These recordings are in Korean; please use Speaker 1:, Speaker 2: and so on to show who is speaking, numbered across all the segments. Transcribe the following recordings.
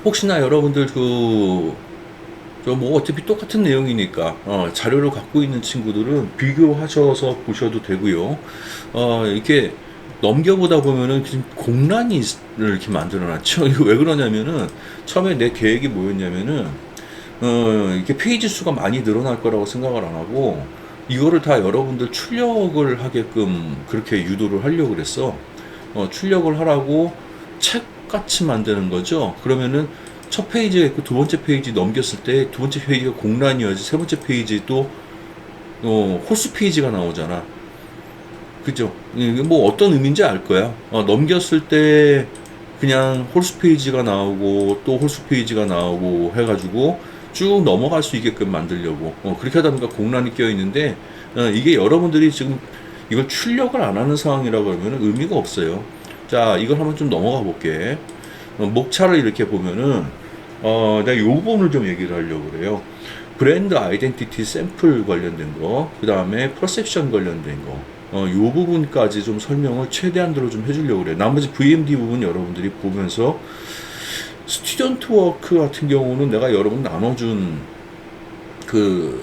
Speaker 1: 혹시나 여러분들 저 뭐 어차피 똑같은 내용이니까 자료를 갖고 있는 친구들은 비교하셔서 보셔도 되고요. 이렇게 넘겨보다 보면은 지금 공란을 이렇게 만들어놨죠. 이거 왜 그러냐면은 처음에 내 계획이 뭐였냐면은 이렇게 페이지 수가 많이 늘어날 거라고 생각을 안 하고 이거를 다 여러분들 출력을 하게끔 그렇게 유도를 하려고 그랬어. 출력을 하라고 책같이 만드는 거죠. 그러면은 첫 페이지가 있고 두 번째 페이지 넘겼을 때 두 번째 페이지가 공란이어야지 세 번째 페이지 또 홀수 페이지가 나오잖아. 그죠? 이게 뭐 어떤 의미인지 알 거야. 넘겼을 때 그냥 홀수 페이지가 나오고 또 홀수 페이지가 나오고 해가지고 쭉 넘어갈 수 있게끔 만들려고 그렇게 하다 보니까 공란이 껴 있는데 이게 여러분들이 지금 이걸 출력을 안 하는 상황이라고 하면 의미가 없어요. 자, 이걸 한번 좀 넘어가 볼게. 목차를 이렇게 보면은 내가 요 부분을 좀 얘기를 하려고 그래요. 브랜드 아이덴티티 샘플 관련된 거, 그 다음에 퍼셉션 관련된 거, 요 부분까지 좀 설명을 최대한으로 좀 해주려고 그래요. 나머지 VMD 부분 여러분들이 보면서 스튜던트 워크 같은 경우는 내가 여러분 나눠준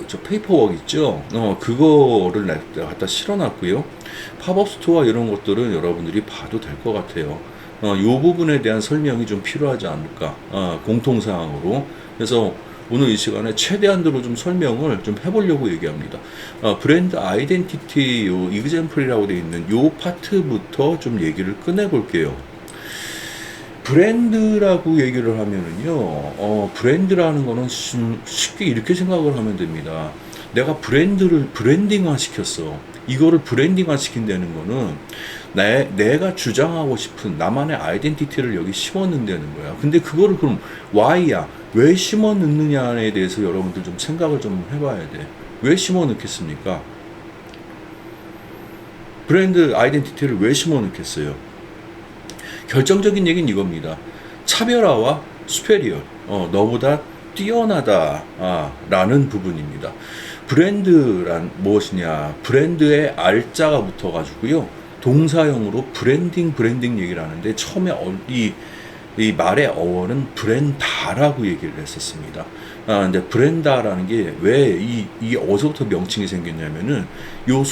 Speaker 1: 저 페이퍼워크 있죠? 그거를 내가 갖다 실어놨고요. 팝업 스토어 이런 것들은 여러분들이 봐도 될 것 같아요. 요 부분에 대한 설명이 좀 필요하지 않을까, 공통사항으로. 그래서 오늘 이 시간에 최대한으로 좀 설명을 좀 해보려고 얘기합니다. 브랜드 아이덴티티 요 이그젬플이라고 되어 있는 요 파트부터 좀 얘기를 꺼내볼게요. 브랜드라고 얘기를 하면은요, 브랜드라는 거는 쉽게 이렇게 생각을 하면 됩니다. 내가 브랜드를 브랜딩화 시켰어. 이거를 브랜딩화 시킨다는 거는 내가 주장하고 싶은 나만의 아이덴티티를 여기 심어넣는다는 거야. 근데 그거를 그럼 why야? 왜 심어넣느냐에 대해서 여러분들 좀 생각을 좀 해봐야 돼. 왜 심어넣겠습니까? 브랜드 아이덴티티를 왜 심어넣겠어요? 결정적인 얘기는 이겁니다. 차별화와 수페리얼, 너보다 뛰어나다, 라는 부분입니다. 브랜드란 무엇이냐? 브랜드의 알자가 붙어가지고요. 동사형으로 브랜딩 얘기를 하는데 처음에 이 말의 어원은 브랜다라고 얘기를 했었습니다. 근데 브랜다라는 게 왜 이 어디서부터 명칭이 생겼냐면은 요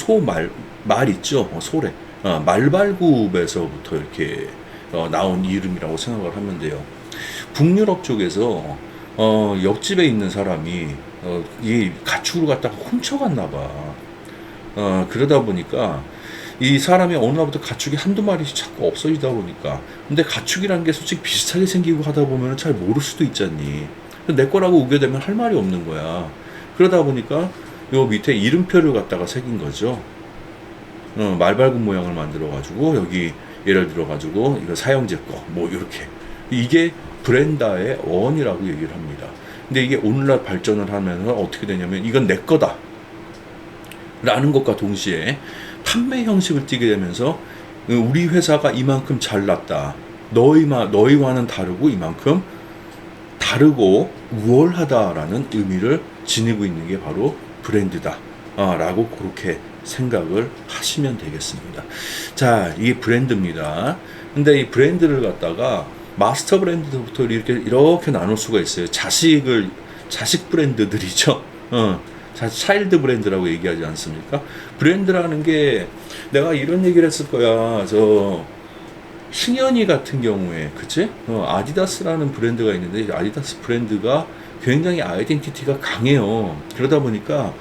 Speaker 1: 말 있죠? 소래. 말발굽에서부터 이렇게 나온 이름이라고 생각을 하면 돼요. 북유럽 쪽에서 옆집에 있는 사람이 이 가축을 갖다가 훔쳐갔나 봐. 그러다 보니까 이 사람이 어느 날부터 가축이 한두 마리씩 자꾸 없어지다 보니까 근데 가축이라는 게 솔직히 비슷하게 생기고 하다 보면 잘 모를 수도 있잖니. 내 거라고 우게 되면 할 말이 없는 거야. 그러다 보니까 요 밑에 이름표를 갖다가 새긴 거죠. 말발굽 모양을 만들어 가지고 여기 예를 들어 가지고 이거 사형제 거 뭐 이렇게 이게 브랜다의 어원이라고 얘기를 합니다. 근데 이게 오늘날 발전을 하면서 어떻게 되냐면 이건 내 거다 라는 것과 동시에 판매 형식을 띠게 되면서 우리 회사가 이만큼 잘났다. 너희와는 다르고 이만큼 다르고 우월하다라는 의미를 지니고 있는 게 바로 브랜드다. 라고 그렇게 생각을 하시면 되겠습니다. 자, 이게 브랜드입니다. 근데 이 브랜드를 갖다가 마스터 브랜드부터 이렇게 나눌 수가 있어요. 자식 브랜드들이죠. 차일드 브랜드라고 얘기하지 않습니까? 브랜드라는 게 내가 이런 얘기를 했을 거야. 승현이 같은 경우에, 그치? 아디다스라는 브랜드가 있는데, 아디다스 브랜드가 굉장히 아이덴티티가 강해요. 그러다 보니까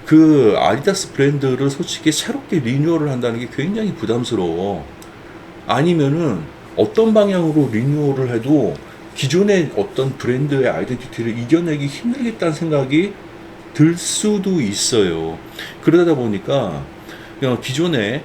Speaker 1: 그 아디다스 브랜드를 솔직히 새롭게 리뉴얼을 한다는 게 굉장히 부담스러워. 아니면은 어떤 방향으로 리뉴얼을 해도 기존의 어떤 브랜드의 아이덴티티를 이겨내기 힘들겠다는 생각이 들 수도 있어요. 그러다 보니까 기존에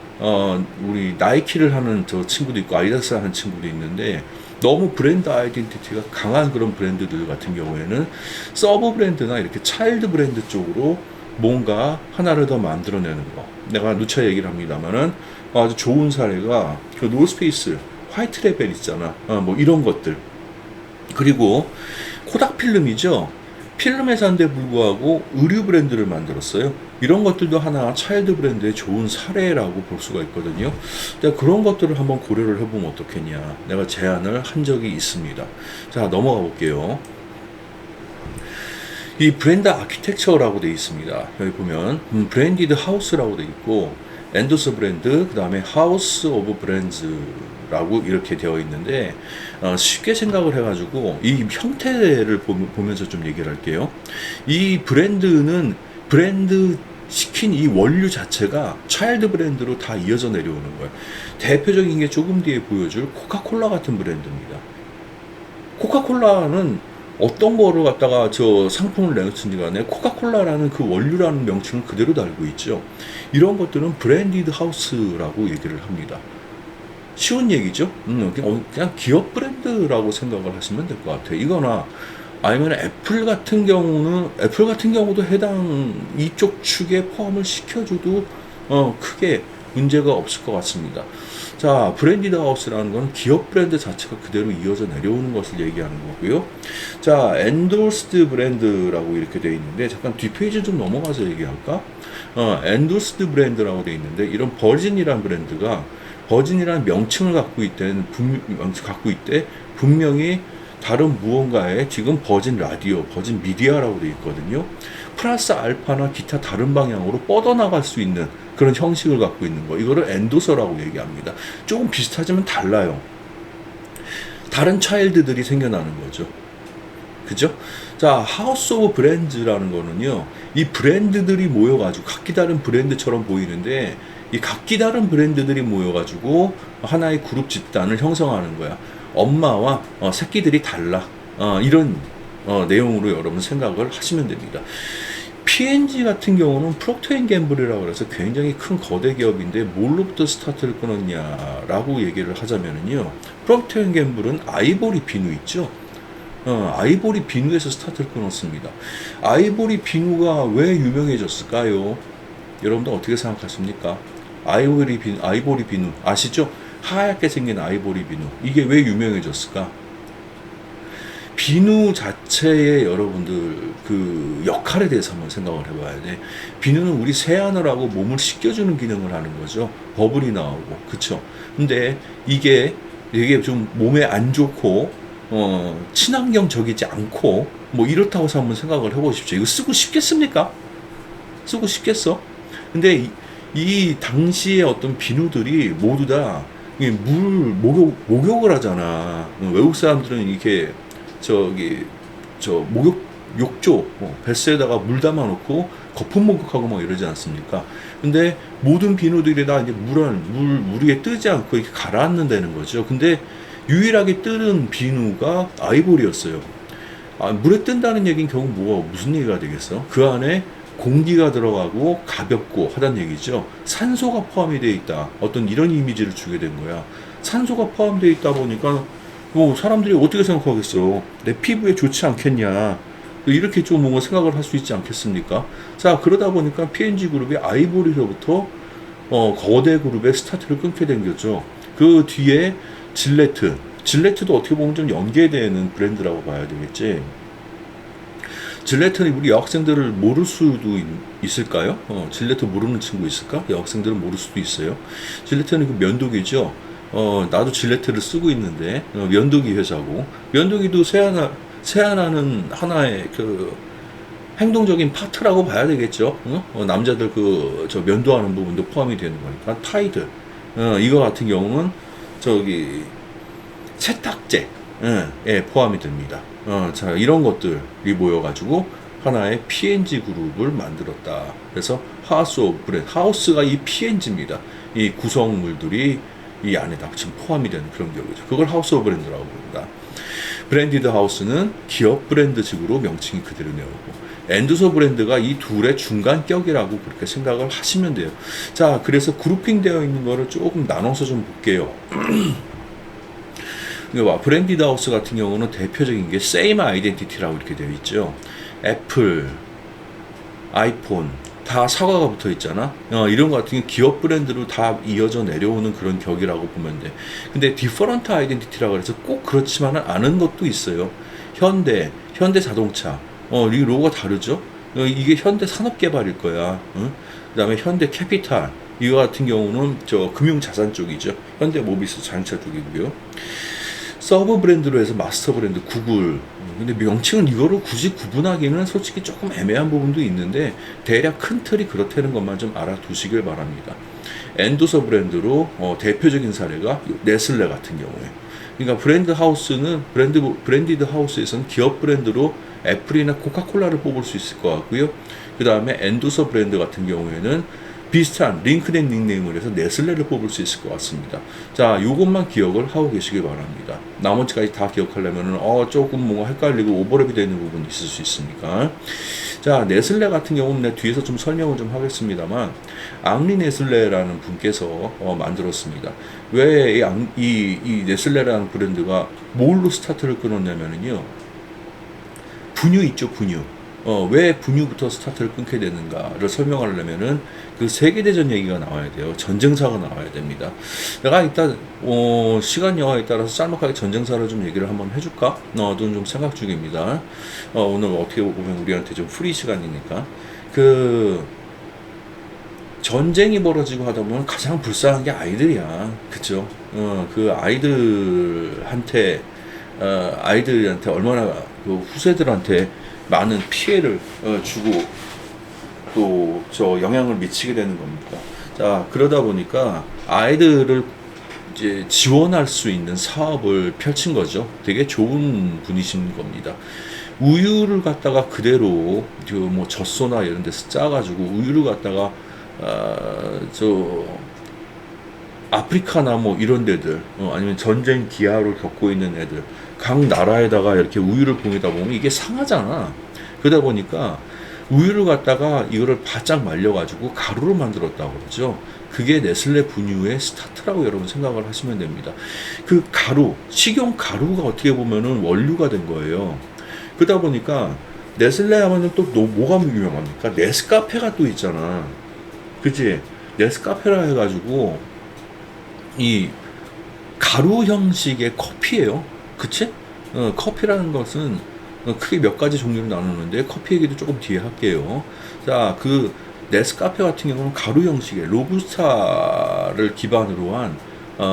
Speaker 1: 우리 나이키를 하는 저 친구도 있고 아디다스 하는 친구도 있는데 너무 브랜드 아이덴티티가 강한 그런 브랜드들 같은 경우에는 서브 브랜드나 이렇게 차일드 브랜드 쪽으로 뭔가 하나를 더 만들어내는 거. 내가 누차 얘기를 합니다만은 아주 좋은 사례가 그 노스페이스 화이트 레벨 있잖아. 뭐 이런 것들. 그리고 코닥 필름이죠. 필름 회사인데 불구하고 의류 브랜드를 만들었어요. 이런 것들도 하나 차일드 브랜드의 좋은 사례라고 볼 수가 있거든요. 그런 것들을 한번 고려를 해보면 어떻겠냐. 내가 제안을 한 적이 있습니다. 자, 넘어가 볼게요. 이 브랜드 아키텍처라고 되어 있습니다. 여기 보면 브랜디드 하우스라고 되어 있고 엔도스 브랜드, 그 다음에 하우스 오브 브랜드라고 이렇게 되어 있는데 쉽게 생각을 해가지고 이 형태를 보면서 좀 얘기를 할게요. 이 브랜드는 브랜드 시킨 이 원류 자체가 차일드 브랜드로 다 이어져 내려오는 거예요. 대표적인 게 조금 뒤에 보여줄 코카콜라 같은 브랜드입니다. 코카콜라는 어떤 거를 갖다가 저 상품을 내놓든지 간에 코카콜라라는 그 원류라는 명칭을 그대로 달고 있죠. 이런 것들은 브랜디드 하우스라고 얘기를 합니다. 쉬운 얘기죠. 그냥 기업 브랜드라고 생각을 하시면 될 것 같아요. 이거나 아니면 애플 같은 경우도 해당 이쪽 축에 포함을 시켜줘도 크게 문제가 없을 것 같습니다. 자, 브랜디드 하우스라는 건 기업 브랜드 자체가 그대로 이어져 내려오는 것을 얘기하는 거고요. 자, 엔도스드 브랜드라고 이렇게 되어 있는데 잠깐 뒷페이지 좀 넘어가서 얘기할까? 엔도스드 브랜드라고 되어 있는데 이런 버진이라는 브랜드가 버진이라는 명칭을 갖고 있대 분명히 다른 무언가에 지금 버진 라디오, 버진 미디어라고 되어 있거든요. 플러스 알파나 기타 다른 방향으로 뻗어나갈 수 있는 그런 형식을 갖고 있는 거. 이거를 엔도서라고 얘기합니다. 조금 비슷하지만 달라요. 다른 차일드들이 생겨나는 거죠. 그죠? 자, 하우스 오브 브랜드라는 거는요, 이 브랜드들이 모여가지고 각기 다른 브랜드처럼 보이는데 이 각기 다른 브랜드들이 모여가지고 하나의 그룹 집단을 형성하는 거야. 엄마와 새끼들이 달라. 이런 내용으로 여러분 생각을 하시면 됩니다. P&G 같은 경우는 프록터 앤 갬블이라고 해서 굉장히 큰 거대 기업인데 뭘로부터 스타트를 끊었냐라고 얘기를 하자면요. 프록터 앤 갬블은 아이보리 비누 있죠. 아이보리 비누에서 스타트를 끊었습니다. 아이보리 비누가 왜 유명해졌을까요? 여러분들 어떻게 생각하십니까? 아이보리 비누 아시죠? 하얗게 생긴 아이보리 비누. 이게 왜 유명해졌을까? 비누 자체의 여러분들 그 역할에 대해서 한번 생각을 해봐야 돼. 비누는 우리 세안을 하고 몸을 씻겨주는 기능을 하는 거죠. 버블이 나오고, 그쵸? 근데 이게 좀 몸에 안 좋고 친환경적이지 않고 뭐 이렇다고 해서 한번 생각을 해보십시오. 이거 쓰고 싶겠습니까? 쓰고 싶겠어? 근데 이 당시의 어떤 비누들이 모두 다 목욕을 하잖아. 외국 사람들은 이렇게 욕조, 뱃스에다가 물 담아놓고 거품 목욕하고 막 이러지 않습니까? 근데 모든 비누들이 다 이제 물 위에 뜨지 않고 이렇게 가라앉는다는 거죠. 근데 유일하게 뜨는 비누가 아이보리였어요. 물에 뜬다는 얘기는 결국 무슨 얘기가 되겠어? 그 안에 공기가 들어가고 가볍고 하다는 얘기죠. 산소가 포함이 되어 있다. 어떤 이런 이미지를 주게 된 거야. 산소가 포함되어 있다 보니까 사람들이 어떻게 생각하겠어? 내 피부에 좋지 않겠냐? 이렇게 좀 뭔가 생각을 할 수 있지 않겠습니까? 자, 그러다 보니까 P&G 그룹이 아이보리로부터 거대 그룹의 스타트를 끊게 된 거죠. 그 뒤에 질레트도 어떻게 보면 좀 연계되는 브랜드라고 봐야 되겠지. 질레트는 우리 여학생들을 모를 수도 있을까요? 질레트 모르는 친구 있을까? 여학생들은 모를 수도 있어요. 질레트는 그 면도기죠. 나도 질레트를 쓰고 있는데 면도기 회사고, 면도기도 세안하는 하나의 그 행동적인 파트라고 봐야 되겠죠. 남자들 면도하는 부분도 포함이 되는 거니까. 타이드 이거 같은 경우는 세탁제 예, 포함이 됩니다. 자, 이런 것들이 모여가지고 하나의 P&G 그룹을 만들었다. 그래서 하우스 오브 브랜드, 하우스가 이 P&G입니다. 이 구성물들이 이 안에 다 지금 포함이 되는 그런 기업이죠. 그걸 하우스 오브 브랜드라고 부릅니다. 브랜디드 하우스는 기업 브랜드식으로 명칭이 그대로 내오고, 엔드소 브랜드가 이 둘의 중간격이라고 그렇게 생각을 하시면 돼요. 자, 그래서 그룹핑 되어 있는 거를 조금 나눠서 좀 볼게요. 브랜디드 하우스 같은 경우는 대표적인 게 Same Identity라고 이렇게 되어 있죠. 애플, 아이폰 다 사과가 붙어 있잖아. 이런 거 같은 경우 기업 브랜드로 다 이어져 내려오는 그런 격이라고 보면 돼. 근데 Different Identity라고 해서 꼭 그렇지만은 않은 것도 있어요. 현대 자동차, 이 로고가 다르죠? 이게 현대 산업개발일 거야. 그 다음에 현대 캐피탈. 이거 같은 경우는 저 금융자산 쪽이죠. 현대 모비스 자동차 쪽이고요. 서브 브랜드로 해서 마스터 브랜드 구글. 근데 명칭은 이거를 굳이 구분하기는 솔직히 조금 애매한 부분도 있는데 대략 큰 틀이 그렇다는 것만 좀 알아두시길 바랍니다. 엔도서 브랜드로 대표적인 사례가 네슬레 같은 경우에. 그러니까 브랜드 하우스는 브랜디드 하우스에서는 기업 브랜드로 애플이나 코카콜라를 뽑을 수 있을 것 같고요. 그 다음에 엔도서 브랜드 같은 경우에는 비슷한 링크넥 닉네임을 해서 네슬레를 뽑을 수 있을 것 같습니다. 자, 요것만 기억을 하고 계시길 바랍니다. 나머지까지 다 기억하려면은 조금 뭔가 헷갈리고 오버랩이 되는 부분이 있을 수 있으니까. 자, 네슬레 같은 경우는 내가 뒤에서 좀 설명을 좀 하겠습니다만 앙리 네슬레라는 분께서 만들었습니다. 왜 이 네슬레라는 브랜드가 뭘로 스타트를 끊었냐면은요. 분유 있죠, 분유. 왜 분유부터 스타트를 끊게 되는가를 설명하려면은 그 세계대전 얘기가 나와야 돼요. 전쟁사가 나와야 됩니다. 내가 일단 시간 여하에 따라서 짤막하게 전쟁사를 좀 얘기를 한번 해줄까? 또는 좀 생각 중입니다. 오늘 어떻게 보면 우리한테 좀 프리 시간이니까 그 전쟁이 벌어지고 하다 보면 가장 불쌍한 게 아이들이야. 그쵸? 그 아이들한테 얼마나 그 후세들한테 많은 피해를 주고 또 저 영향을 미치게 되는 겁니다. 자, 그러다 보니까 아이들을 이제 지원할 수 있는 사업을 펼친 거죠. 되게 좋은 분이신 겁니다. 우유를 갖다가 그대로 뭐 젖소나 이런 데서 짜가지고 우유를 갖다가 저 아프리카나 뭐 이런 데들 아니면 전쟁 기아를 겪고 있는 애들 각 나라에다가 이렇게 우유를 보내다 보면 이게 상하잖아. 그러다 보니까 우유를 갖다가 이거를 바짝 말려가지고 가루로 만들었다고 그러죠. 그게 네슬레 분유의 스타트라고 여러분 생각을 하시면 됩니다. 그 가루, 식용 가루가 어떻게 보면은 원료가 된 거예요. 그러다 보니까 네슬레 하면은 또 뭐가 유명합니까? 네스카페가 또 있잖아. 그치? 네스카페라 해가지고 이 가루 형식의 커피예요. 그치? 커피라는 것은 크게 몇 가지 종류로 나누는데 커피 얘기도 조금 뒤에 할게요. 자, 그 네스카페 같은 경우는 가루 형식의 로부스타를 기반으로 한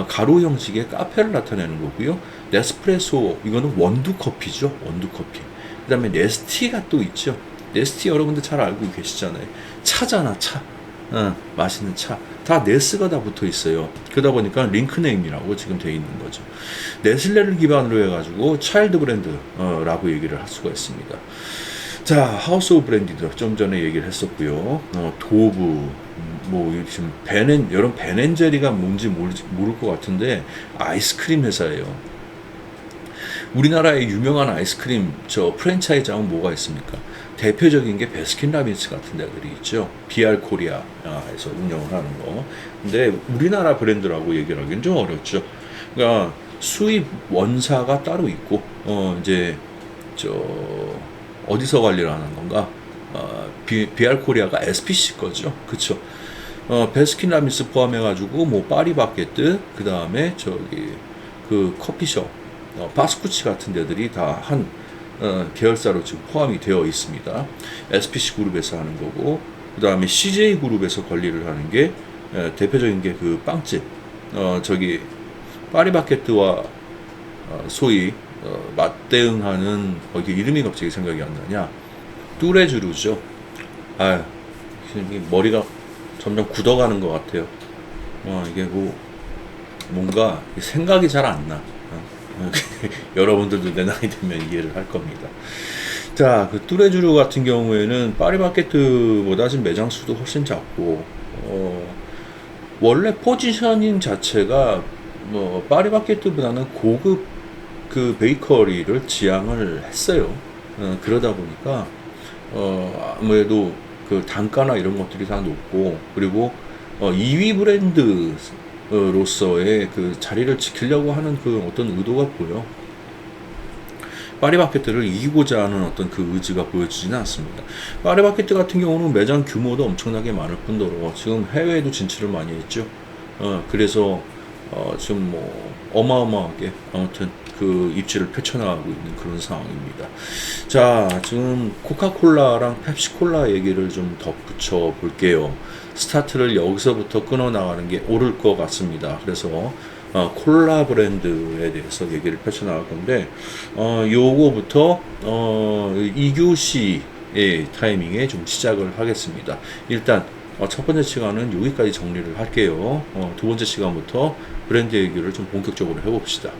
Speaker 1: 가루 형식의 카페를 나타내는 거고요. 네스프레소 이거는 원두 커피죠. 원두 커피. 그다음에 네스티가 또 있죠. 네스티 여러분들 잘 알고 계시잖아요. 차잖아, 차. 맛있는 차. 다 네스가 다 붙어 있어요. 그러다 보니까 링크네임이라고 지금 돼 있는 거죠. 네슬레를 기반으로 해가지고 차일드 브랜드라고 얘기를 할 수가 있습니다. 자, 하우스 오브 브랜디드 좀 전에 얘기를 했었고요. 도브, 뭐 지금 여러분 베넨제리가 뭔지 모를 것 같은데 아이스크림 회사예요. 우리나라의 유명한 아이스크림 프랜차이즈하면 뭐가 있습니까? 대표적인 게 베스킨라빈스 같은 데들이 있죠. BR 코리아에서 운영을 하는 거. 근데 우리나라 브랜드라고 얘기를 하기는 좀 어렵죠. 그러니까 수입 원사가 따로 있고, 이제 어디서 관리를 하는 건가? BR 코리아가 SPC 거죠. 그쵸? 베스킨라빈스 포함해가지고 뭐 파리바게뜨, 그 다음에 그 커피숍, 바스쿠치 같은 데들이 다 한 계열사로 지금 포함이 되어 있습니다. SPC 그룹에서 하는 거고, 그 다음에 CJ 그룹에서 관리를 하는 게 대표적인 게 그 빵집, 파리바게뜨와 소위 맞대응하는 거기 이름이 갑자기 생각이 안 나냐? 뚜레쥬르죠. 아, 머리가 점점 굳어가는 것 같아요. 이게 뭔가 생각이 잘 안 나. 여러분들도 내 나이 되면 이해를 할 겁니다. 자, 그 뚜레쥬르 같은 경우에는 파리바게뜨보다 지금 매장 수도 훨씬 작고, 원래 포지셔닝 자체가 파리바게뜨보다는 고급 그 베이커리를 지향을 했어요. 그러다 보니까 아무래도 그 단가나 이런 것들이 다 높고, 그리고 2위 브랜드로서의 그 자리를 지키려고 하는 그 어떤 의도가 보여. 파리바게뜨를 이기고자 하는 어떤 그 의지가 보여지지는 않습니다. 파리바게뜨 같은 경우는 매장 규모도 엄청나게 많을 뿐더러 지금 해외에도 진출을 많이 했죠. 그래서 지금 뭐 어마어마하게 아무튼 그 입지를 펼쳐나가고 있는 그런 상황입니다. 자, 지금 코카콜라랑 펩시콜라 얘기를 좀 덧붙여 볼게요. 스타트를 여기서부터 끊어 나가는 게 옳을 것 같습니다. 그래서 콜라 브랜드에 대해서 얘기를 펼쳐나갈 건데, 요거부터 2교시의 타이밍에 좀 시작을 하겠습니다. 일단 첫 번째 시간은 여기까지 정리를 할게요. 두 번째 시간부터 브랜드 얘기를 좀 본격적으로 해봅시다.